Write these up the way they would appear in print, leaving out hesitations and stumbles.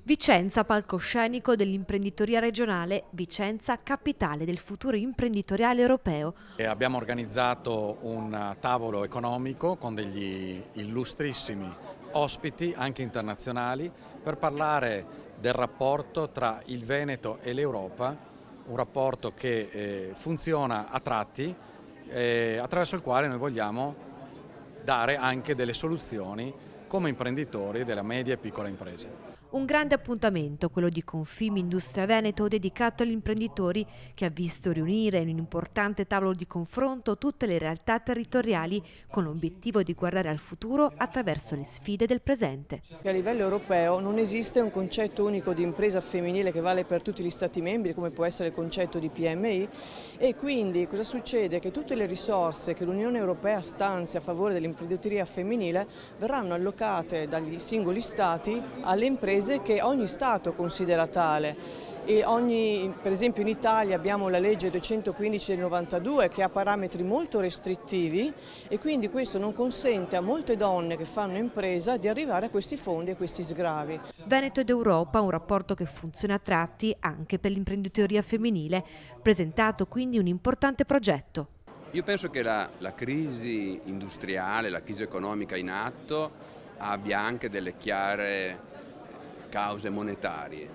Vicenza, palcoscenico dell'imprenditoria regionale, Vicenza, capitale del futuro imprenditoriale europeo. Abbiamo organizzato un tavolo economico con degli illustrissimi ospiti, anche internazionali, per parlare del rapporto tra il Veneto e l'Europa, un rapporto che funziona a tratti, attraverso il quale noi vogliamo dare anche delle soluzioni come imprenditori della media e piccola impresa. Un grande appuntamento, quello di Confimindustria Veneto, dedicato agli imprenditori, che ha visto riunire in un importante tavolo di confronto tutte le realtà territoriali con l'obiettivo di guardare al futuro attraverso le sfide del presente. A livello europeo non esiste un concetto unico di impresa femminile che vale per tutti gli Stati membri, come può essere il concetto di PMI, e quindi cosa succede? Che tutte le risorse che l'Unione Europea stanzia a favore dell'imprenditoria femminile verranno allocate dagli singoli Stati alle imprese che ogni Stato considera tale. Per esempio in Italia abbiamo la legge 215 del 92 che ha parametri molto restrittivi e quindi questo non consente a molte donne che fanno impresa di arrivare a questi fondi e questi sgravi. Veneto ed Europa, un rapporto che funziona a tratti anche per l'imprenditoria femminile, presentato quindi un importante progetto. Io penso che la crisi industriale, la crisi economica in atto abbia anche delle chiare cause monetarie.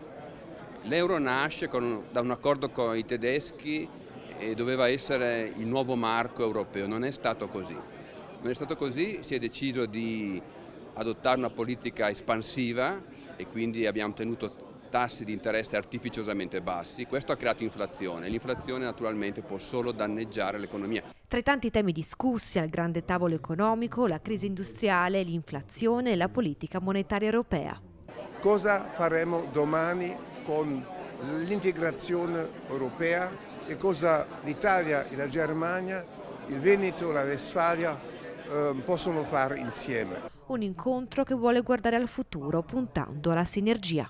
L'euro nasce da un accordo con i tedeschi e doveva essere il nuovo marco europeo, non è stato così. Non è stato così, si è deciso di adottare una politica espansiva e quindi abbiamo tenuto tassi di interesse artificiosamente bassi. Questo ha creato inflazione. L'inflazione naturalmente può solo danneggiare l'economia. Tra i tanti temi discussi al grande tavolo economico, la crisi industriale, l'inflazione e la politica monetaria europea. Cosa faremo domani con l'integrazione europea e cosa l'Italia e la Germania, il Veneto e la Westfalia possono fare insieme. Un incontro che vuole guardare al futuro puntando alla sinergia.